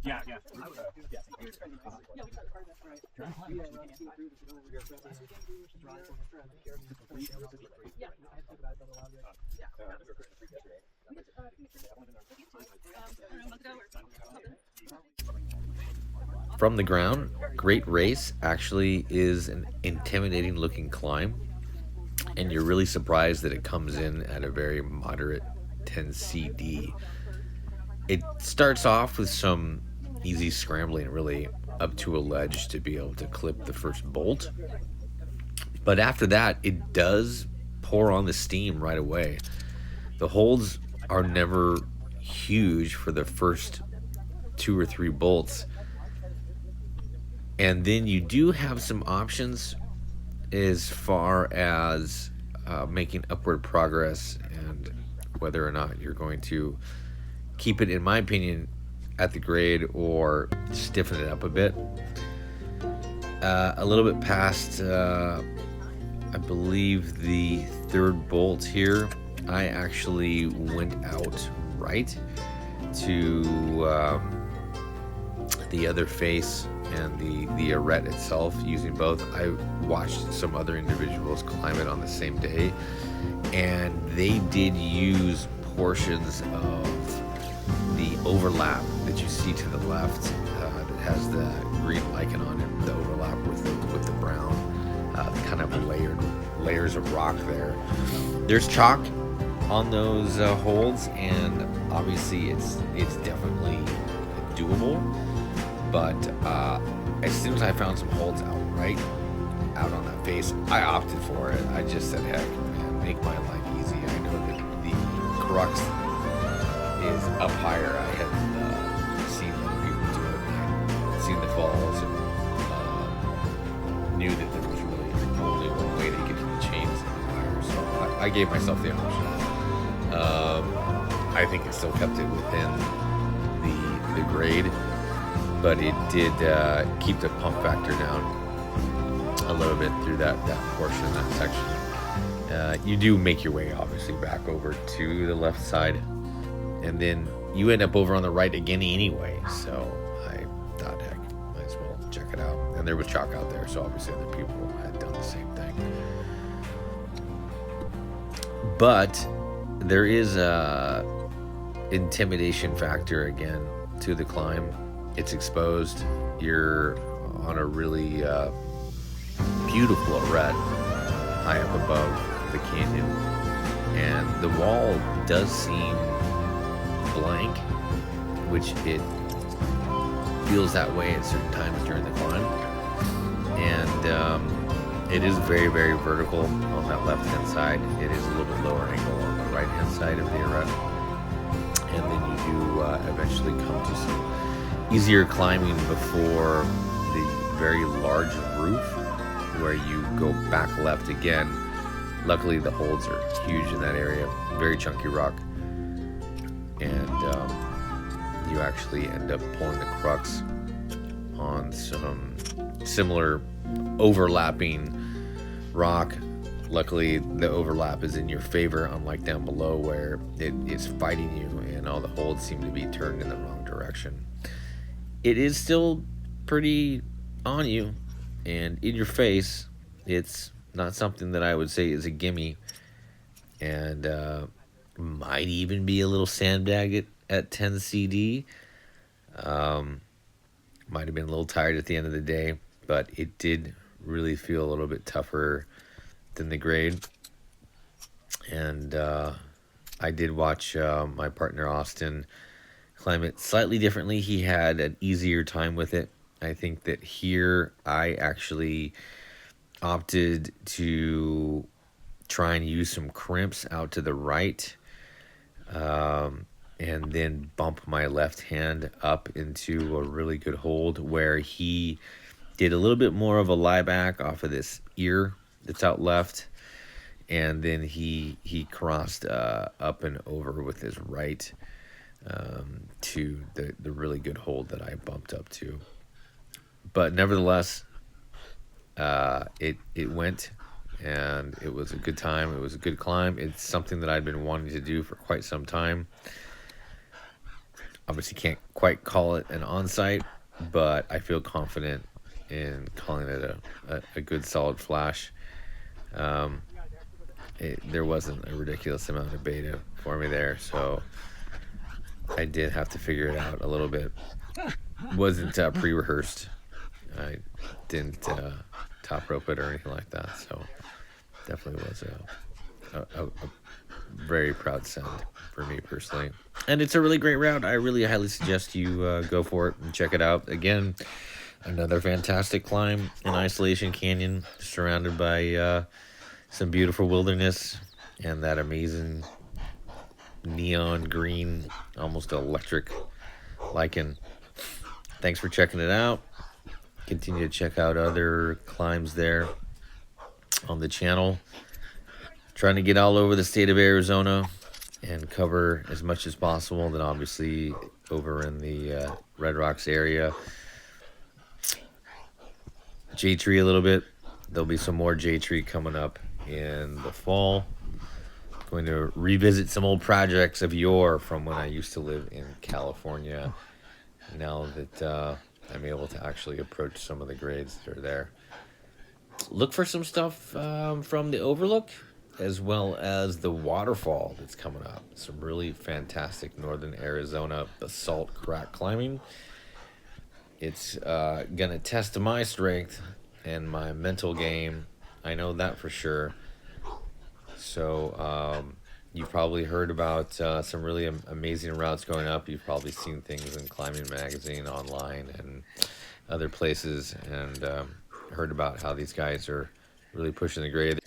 Yeah, yeah. From the ground, Great Race actually is an intimidating looking climb, and you're really surprised that it comes in at a very moderate 10 CD. It starts off with some easy scrambling, really, up to a ledge to be able to clip the first bolt. But after that, it does pour on the steam right away. The holds are never huge for the first two or three bolts. And then you do have some options as far as making upward progress and whether or not you're going to keep it, in my opinion, at the grade or stiffen it up a bit. A little bit past, I believe, the third bolt here, I actually went out right to the other face and the arete itself using both. I watched some other individuals climb it on the same day, and they did use portions of the overlap that you see to the left that has the green lichen on it, the overlap with the brown, kind of layers of rock there. There's chalk on those holds, and obviously it's definitely doable. But as soon as I found some holds out on that face, I opted for it. I just said, heck, man, make my life easy. I know that the crux is up higher. I had seen other people do it. I had seen the falls and knew that there was really only one way to get to the chains higher. So I gave myself the option. I think it still kept it within the grade, but it did keep the pump factor down a little bit through that portion, that section. You do make your way, obviously, back over to the left side, and then you end up over on the right again anyway, so I thought, heck, might as well check it out. And there was chalk out there, so obviously other people had done the same thing. But there is a intimidation factor, again, to the climb. It's exposed. You're on a really beautiful arete high up above the canyon, and the wall does seem blank, which it feels that way at certain times during the climb. And it is very, very vertical on that left hand side. It is a little bit lower angle on the right hand side of the arete, and then you do eventually come to some easier climbing before the very large roof where you go back left again. Luckily the holds are huge in that area, very chunky rock, and you actually end up pulling the crux on some similar overlapping rock. Luckily the overlap is in your favor, unlike down below where it is fighting you and all the holds seem to be turned in the wrong direction. It is still pretty on you and in your face. It's not something that I would say is a gimme, and might even be a little sandbagged at 10 CD. Might have been a little tired at the end of the day, but it did really feel a little bit tougher than the grade. And I did watch my partner Austin climb it slightly differently. He had an easier time with it. I think that here I actually opted to try and use some crimps out to the right, and then bump my left hand up into a really good hold where he did a little bit more of a lie back off of this ear that's out left, and then he crossed up and over with his right to the really good hold that I bumped up to. But nevertheless, it went, and it was a good time. It was a good climb. It's something that I'd been wanting to do for quite some time. Obviously can't quite call it an on-site, but I feel confident in calling it a good solid flash. There wasn't a ridiculous amount of beta for me there, so I did have to figure it out a little bit. Wasn't pre-rehearsed. I didn't top rope it or anything like that, so definitely was a very proud send for me personally. And it's a really great route. I really highly suggest you go for it and check it out. Again, another fantastic climb in Isolation Canyon, surrounded by some beautiful wilderness and that amazing neon green, almost electric lichen. Thanks for checking it out. Continue to check out other climbs there on the channel. Trying to get all over the state of Arizona and cover as much as possible. Then obviously over in the Red Rocks area, J-Tree a little bit. There'll be some more J-Tree coming up in the fall. Going to revisit some old projects of yore from when I used to live in California, now that I'm able to actually approach some of the grades that are there. Look for some stuff from the Overlook, as well as the waterfall that's coming up. Some really fantastic northern Arizona basalt crack climbing. It's gonna test my strength and my mental game. I know that for sure. So you've probably heard about some really amazing routes going up. You've probably seen things in Climbing Magazine online and other places, and heard about how these guys are really pushing the grade.